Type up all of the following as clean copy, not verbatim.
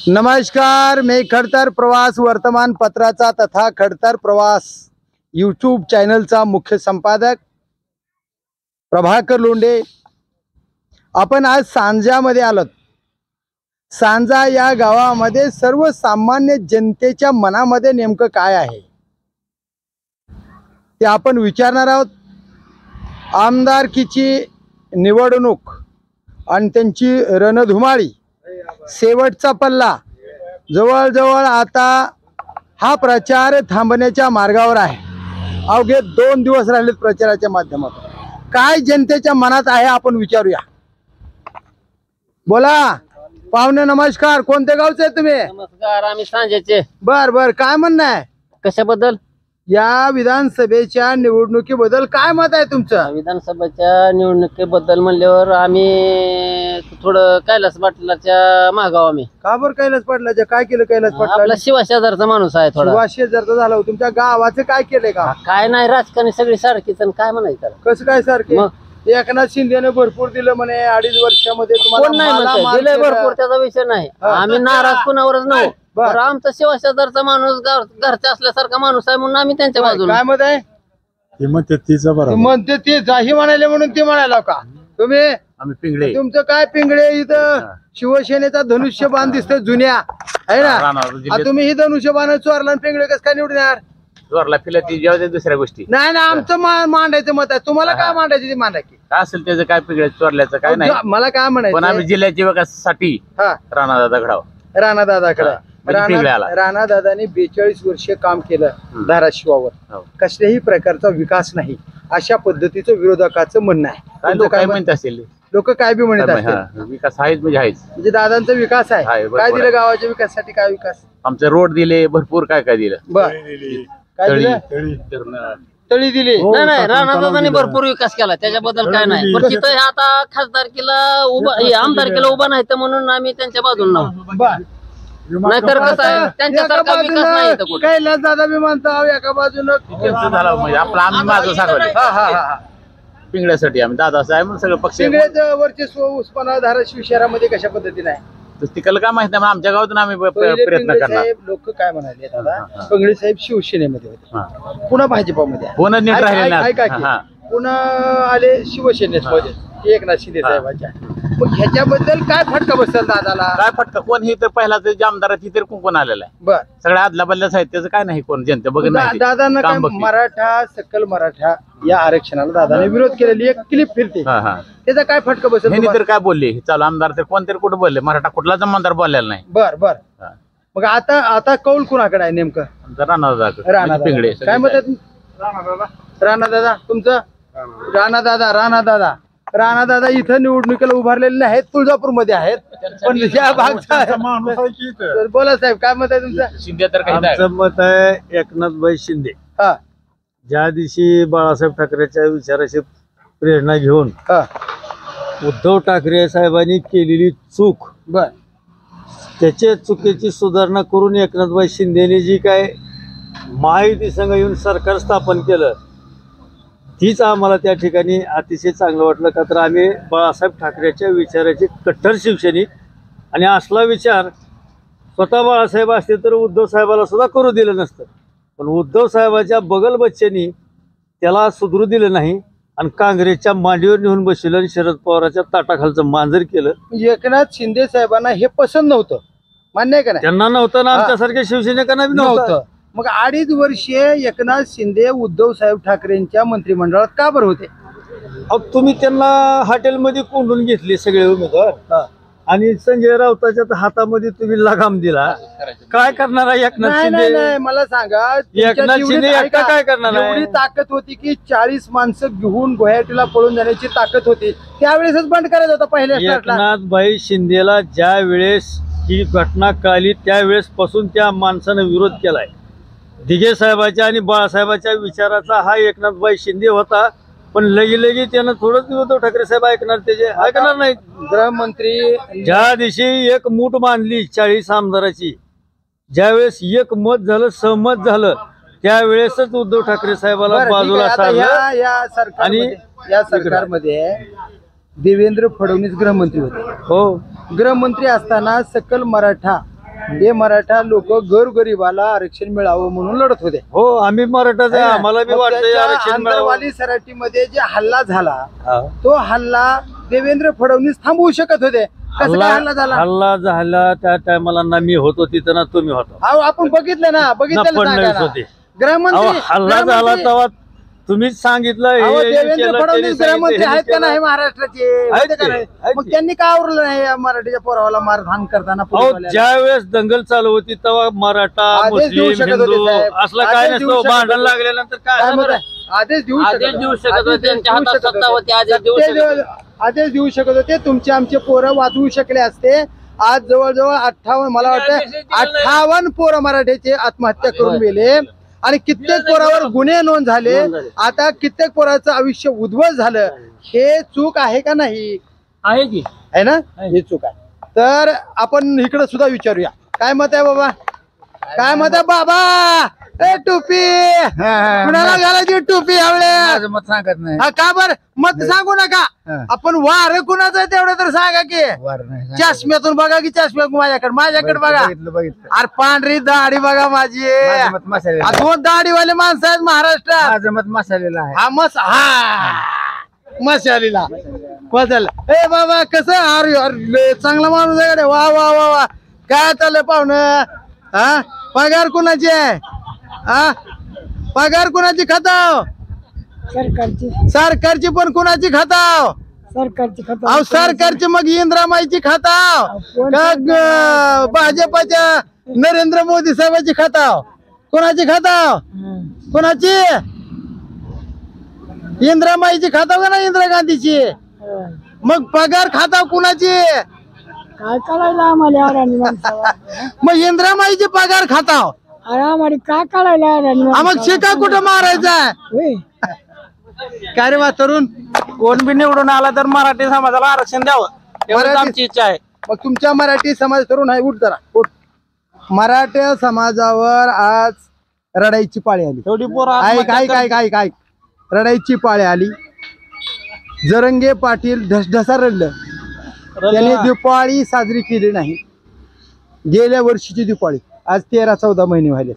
नमस्कार, मैं खडतर प्रवास वर्तमानपत्राचा तथा खडतर प्रवास यूट्यूब चॅनलचा मुख्य संपादक प्रभाकर लोंढे। आपण आज सांजामध्ये आलोत। सांजा या गावामध्ये सर्वसामान्य जनतेच्या मनामध्ये नेमकं काय आहे ते आपण विचारणार आहोत। आमदारकीची निवडणूक आणि त्यांची रणधुमाळी, शेवटचा पल्ला जवळ आता हा प्रचार थांबण्याच्या मार्गावर आहे। अवघे 2 दिवस राहिलेत प्रचाराच्या माध्यमातून। काय जनतेच्या मनात आहे आपण विचारूया। बोला पाहुणे, नमस्कार। कोणत्या गावचे आहे तुम्ही? नमस्कार, आम्ही सांजेचे। बर काय म्हणणं आहे कशाबद्दल? या विधानसभेच्या निवडणुकीबद्दल काय मत आहे तुमचं? विधानसभेच्या निवडणुकीबद्दल म्हणल्यावर आम्ही थोडं कैलास पाटलाच्या मागाव आम्ही। का बरं कैलास पाटलाच्या? काय केलं कैलास आपला पाटला? शिवाशेजारचा माणूस आहे थोडा। शिवाशेजारचा झाला हो। तुमच्या गावाचं काय केलंय का? काय नाही, राजकारणी सगळी सारखीच आणि काय म्हणायचं? कसं काय सारखे? एकनाथ शिंदेने भरपूर दिलं म्हणे 2.5 वर्षामध्ये कोण नाही म्हणतंय दिलंय भरपूर, त्याचा विषय नाही। आम्ही नाराज कुणावरच नाही। बरं, आमचा शिवाशेजारचा माणूस घरचा असल्यासारखा माणूस आहे म्हणून आम्ही त्यांच्या बाजूला। काय मत आहे? म्हणते ते जाही म्हणाले म्हणून ते म्हणाला का तुम्ही? आम्ही पिंगळे। तुमचं काय पिंगळे? इथं शिवसेनेचा धनुष्यबाण दिसतोय जुन्या आहे ना। तुम्ही ही धनुष्यबाण चोरला आणि पिंगळे कसं काय निवडून येणार? चोरला फिरला ती जेव्हा दुसऱ्या गोष्टी नाही आमचं मांडायचं मत आहे। तुम्हाला काय मांडायचं ते मांडा की। काय असेल त्याचं काय पिंगळे चोरल्याचं काय नाही। मला काय पण म्हणायचं, आम्ही जिल्ह्याच्या विकासासाठी राणादादा घडाव राणादादाकडे राणादादांनी 42 वर्षे काम केलं धाराशिवावर। कसल्याही प्रकारचा विकास नाही अशा पद्धतीचं विरोधकाचं म्हणणं आहे। लोक काय म्हणत असेल, लोक काय बी म्हणत असतील विकास आहेच म्हणजे आहेच, म्हणजे दादांचा विकास आहे। काय दिलं गावाच्या विकासासाठी? काय विकास? आमचे रोड दिले भरपूर, काय काय दिलं। बर, काय दिलं? तळी दिली? नाही राणादादांनी भरपूर विकास केला, त्याच्याबद्दल काय नाही। पण तिथं आता खासदारकीला उभा आमदारकीला उभा नाही तर म्हणून आम्ही त्यांच्या बाजूला नव्हतो। नाहीतर कसं आहे, त्यांच्यासारखा विकास नाही इथं कुठे। कैलास दादा बी म्हणता एका बाजूनं झालं म्हणजे आपलं आम्ही माझं सांगले पिंगळ्यासाठी आम्ही दादा साहेब म्हणून सगळं पक्ष पिंगळ्याचं वर्चस्व उस्मानाबाद धाराशिव शहरामध्ये कशा पद्धतीने आहे तिकडलं काय माहित नाही। आमच्या गावातून आम्ही प्रयत्न करणार। लोक काय म्हणाले दादा, पिंगळे साहेब शिवसेनेमध्ये होते, पुन्हा भाजपामध्ये पुन्हा नीट राहिले, पुन्हा आले शिवसेनेत एकनाथ शिंदे साहेबांच्या। मग ह्याच्याबद्दल काय फटका बसेल दादाला? काय फटका? कोण हे तर पहिला आमदाराची तर कोण आलेला आहे। बर, सगळ्या आदला बदल्या साहित्याचं काय नाही, कोण जनता बघत नाही। दादांना काय मराठा सकल मराठा या आरक्षणाला दादाने विरोध केलेली एक क्लिप फिरते, त्याचा काय फटका बसेल? हे तर काय बोलले चालू आमदार तर कोणतरी कुठं बोलले, मराठा कुठलाच आमदार बोललेला नाही। बर मग आता कौल कुणाकडे आहे नेमकं? राणादादा पिंगळे। काय म्हणतात राणादादा तुमचं? राणादादा इथं निवडणुकीला उभारलेले आहेत, तुळजापूर मध्ये आहेत, पण या भागचा बोला साहेब काय मत आहे तुमचं? शिंदे तर आमचं मत आहे एकनाथभाई शिंदे। ज्या दिवशी बाळासाहेब ठाकरेच्या विचाराची प्रेरणा घेऊन उद्धव ठाकरे साहेबांनी केलेली चूक, त्याच्या चुकीची सुधारणा करून एकनाथभाई शिंदेने जी काय महायुती संघ येऊन सरकार स्थापन केलं, तीच आम्हाला त्या ठिकाणी अतिशय चांगलं वाटलं। का तर आम्ही बाळासाहेब ठाकरेच्या विचाराचे कट्टर शिवसैनिक, आणि असला विचार स्वतः बाळासाहेब असते तर उद्धव साहेबाला सुद्धा करू दिलं नसतं, पण उद्धव साहेबाच्या बगल बच्चेनी त्याला सुधरू दिलं नाही आणि काँग्रेसच्या मांडीवर नेऊन बसवलं आणि शरद पवारांच्या ताटाखालचं मांजर केलं। एकनाथ शिंदे साहेबांना हे पसंत नव्हतं, मान्य आहे का नाही? त्यांना नव्हतं ना, आमच्यासारख्या शिवसैनिकांना नव्हतं। मग 2.5 वर्षे एकनाथ शिंदे उद्धव साहेब ठाकरेंच्या मंत्रिमंडळात का बरं होते? तुम्ही त्यांना हॉटेलमध्ये कोंडून घेतले सगळे उमेदवार, आणि संजय राऊताच्या हातामध्ये तुम्ही लगाम दिला। काय करणार आहे एकनाथ शिंदे? नाही मला सांगा, एकनाथ शिंदे एकटा काय करणार आहे? एवढी ताकद होती की 40 माणसं घेऊन गुवाहाटीला पळून जाण्याची ताकद होती, त्यावेळेसच बंद करायचा होता पहिल्या स्टार्टला। एकनाथभाई शिंदेला ज्या वेळेस ही घटना कळली त्यावेळेस पासून त्या माणसानं विरोध केलाय। दिघे साहेबाच्या आणि बाळासाहेबाच्या विचाराचा हा एकनाथभाई शिंदे होता, पण लगी त्यानं थोडंच उद्धव ठाकरे साहेब ऐकणार, त्याचे ऐकणार नाही। गृहमंत्री ज्या दिवशी एक मूठ बांधली 40 आमदाराची, ज्यावेळेस एक मत झालं, सहमत झालं, त्यावेळेसच उद्धव ठाकरे साहेबाला बाजूला सारलं। या सरकारमध्ये देवेंद्र फडणवीस गृहमंत्री होते. हो गृहमंत्री असताना सकल मराठा हे मराठा लोक गोरगरिबाला आरक्षण मिळावं म्हणून लढत होते. हो आम्ही मराठाच आहे, आम्हाला बी मग वाटतं त्याच्या आरक्षण मिळावं. आंतरवाली सराटीमध्ये जे हल्ला झाला हा. तो हल्ला देवेंद्र फडणवीस थांबवू शकत होते. कसं काय हल्ला झाला? हल्ला झाला त्या टायमाला ना मी होतो तिथं ना तुम्ही होता अहो आपण बघितलं ना, ना बघितलं फडणवीस होते. अहो, गृहमंत्री हल्ला झाला गृहमंत्री- तेव्हा तुम्हीच सांगितलं हे अहो, केलं, देवेंद्र त्यांनी फडणवीस सांगितलं, गृहमंत्री हे आहेत का केलं. नाही महाराष्ट्राचे? आहेत होते का ते, नाही? आहेत मग ते. त्यांनी का आवरलं नाही या मराठीच्या पोरावाला मारहाण करताना अहो पोलिसवाल्याला? ज्या वेळेस दंगल चालू होती तेव्हा मराठा आदेश देऊ मुस्लिम शकत होते हिंदू साहेब. असलं आदेश काय देऊ नसतं. शकत भांडण होते. लागल्यानंतर काय काय मत आहे? आदेश देऊ शकत आदेश देऊ होते. शकत होते. आदेश त्यांच्या देऊ हातात शकत सत्ता होते. होती, आदेश देऊ ते शकत होते. आदेश देऊ शकत होते. तुमचे आमचे पोरं वाचवू शकले असते. आज जवळजवळ 58 मला वाटतं 58 पोरं मराठीचे आत्महत्या करून गेले आणि कित्येक पोरावर गुन्हे नोंद झाले. आता कित्येक पोराचं आयुष्य उद्ध्वस्त झालं. हे चूक आहे का नाही? आहे की आहे ना, हे चूक आहे. तर आपण इकडे सुद्धा विचारूया, काय मत आहे बाबा? काय मत आहे बाबा? ए टोपी कुणाला घालायची टोपी आवडे? मत सांगत नाही. का बर मत सांगू नका. आपण वार कुणाचं आहे तेवढं तर सांगा की. चष्म्यातून बघा की, चष्म्या माझ्याकडे बघा. अरे पांढरी दाढी बघा माझी. दोन दाढीवाले माणसं आहेत महाराष्ट्रात. माझं मत मसालेला आहे. हा मशालीला बदल. ए बाबा कसं? अरे अरे चांगला माणूस आहे रे. वा वा वा वा. काय चाललंय पाहुणं? हा पगार कुणाची आहे? हा पगार कुणाची खाताव? सरकारची पण कुणाची खाताव? अहो सरकारची मग इंद्रामाईची खाताव का भाजपाच्या नरेंद्र मोदी साहेबांची खाताव? कोणाची खाताव? कोणाची? इंद्रामाईची खाताव का ना इंदिरा गांधीची? मग पगार खाताव कुणाची? काय करायला आम्हाला मग इंद्रामाईची पगार खाताव. आम्हाला काय करायला मग शिका कुठं मारायचा? काय रे वा तरुण? कोण बी निवडून आला तर मराठी समाजाला आरक्षण द्यावं एवढीच मराठी- आमची इच्छा आहे. मग तुमच्या मराठी समाज तरुण आहे, उठ जरा उठ. मराठा समाजावर आज रडायची पाळी आली. एवढी पोरं ऐक ऐक ऐक ऐक ऐक रडायची पाळी आली. जरंगे पाटील ढसढसा रडलं. त्याने दिवाळी साजरी केली नाही. गेल्या वर्षीची दिवाळी आज 13-14 महिने व्हायले.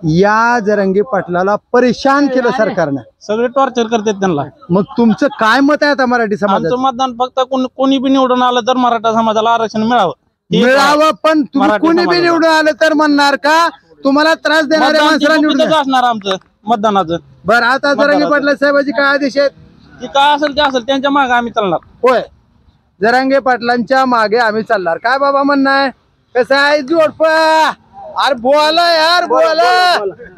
या जरंगे पाटलाला परेशान केलं सरकारनं. सगळे टॉर्चर करतात त्यांना. मग तुमचं काय मत आहे आता मराठी आमचं समाजाचं? मतदान फक्त कोणी बी निवडून आलं तर मराठा समाजाला आरक्षण मिळावं. मिळावं, पण तुम्ही मराठी कोणी बी समाजाला. निवडून आलं तर म्हणणार का तुम्हाला त्रास देणाऱ्या माणसाला निवडून मतदान असणार आमचं मतदानाचं. बरं आता जरांगे पाटला साहेबांचे काय आदेश आहेत? ते काय असेल ते असेल त्यांच्या मागे आम्ही चालणार. होय, जरांगे पाटलांच्या मागे आम्ही चालणार. काय बाबा म्हणणं आहे? कसं आहे जोडपा? अरे बोला यार बोला.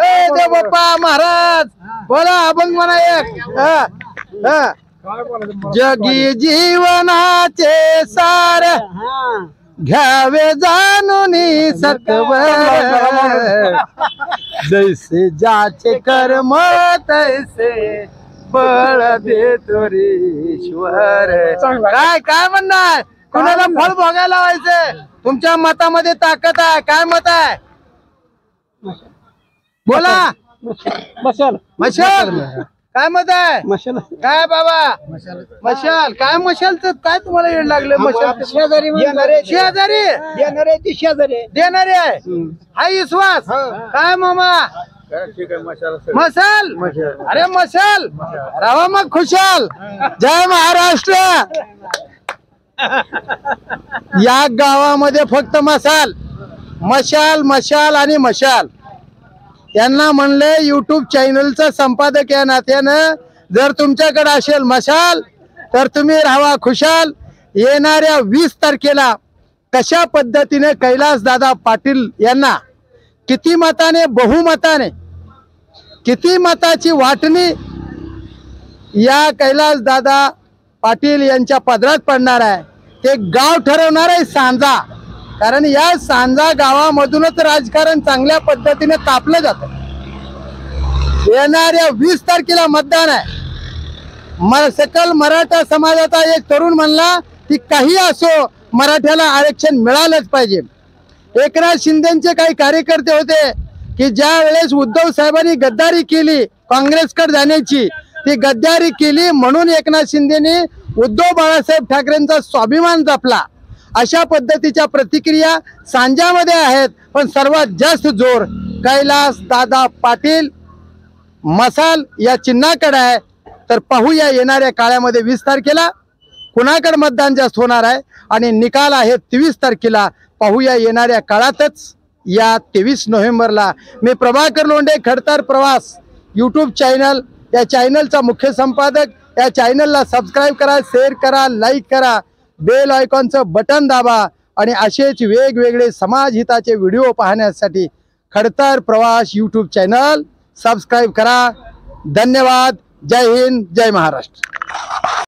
ए देव बाप्पा महाराज बोला, अभंग म्हणा एक. जगी जीवनाचे सार घ्यावे जाणून सत्वर, जैसे ज्याचे कर्म तैसे फळ देतो रे ईश्वर. काय काय म्हणणार? कुणाला फळ भोगायला लावायचं? तुमच्या मतामध्ये ताकद आहे. काय मत आहे? बोला. मशाल मशाल काय मत आहे? मशाल काय बाबा मशाल? काय मशालचं काय तुम्हाला येड लागलं? मशाल शेजारी शेजारी देणारे ती शेजारी देणारे आहे. हा विश्वास काय मामा? मशाल. अरे मशाल राहा मग खुशाल. जय महाराष्ट्र. या गावामध्ये फक्त मशाल मशाल मशाल आणि मशाल. त्यांना म्हणले युट्यूब चॅनलचं संपादक या नात्यानं जर तुमच्याकडे असेल मशाल तर तुम्ही राहा खुशाल. येणाऱ्या 20 तारखेला कशा पद्धतीने कैलास दादा पाटील यांना किती मताने, बहुमताने, किती मताची वाटणी या कैलास दादा पाटील यांच्या पदरात पडणार आहे ते गाव ठरवणार आहे सांजा. कारण या सांजा गावामधूनच राजकारण चांगल्या पद्धतीने तापलं जातं. येणाऱ्या 20 तारखेला मतदान आहे. सकल मराठा समाजाचा एक तरुण म्हणला की काही असो मराठ्याला आरक्षण मिळालंच पाहिजे. एकनाथ शिंदेचे काही कार्यकर्ते होते की ज्या वेळेस उद्धव साहेबांनी गद्दारी केली काँग्रेसकडे जाण्याची, ती गद्दारी केली म्हणून एकनाथ शिंदेने उद्धव बाळासाहेब ठाकरेंचा स्वाभिमान जपला, अशा पद्धतीच्या प्रतिक्रिया सांजामध्ये आहेत. पण सर्वात जास्त जोर कैलास दादा पाटील मसाल या चिन्हाकडे आहे. तर पाहूया येणाऱ्या काळामध्ये 20 तारखेला कुणाकडे मतदान जास्त होणार आहे आणि निकाल आहे 23 तारखेला. पाहूया येणाऱ्या काळातच. या 23 नोव्हेंबरला मी प्रभाकर लोंढे, खडतर प्रवास यूट्यूब चॅनल, या चॅनलचा मुख्य संपादक. या चॅनलला सबस्क्राईब करा, शेअर करा, लाईक करा, बेल आयकॉनचं बटन दाबा आणि असेच वेगवेगळे समाजहिताचे व्हिडिओ पाहण्यासाठी खडतर प्रवास यूट्यूब चॅनल सबस्क्राईब करा. धन्यवाद. जय हिंद, जय महाराष्ट्र.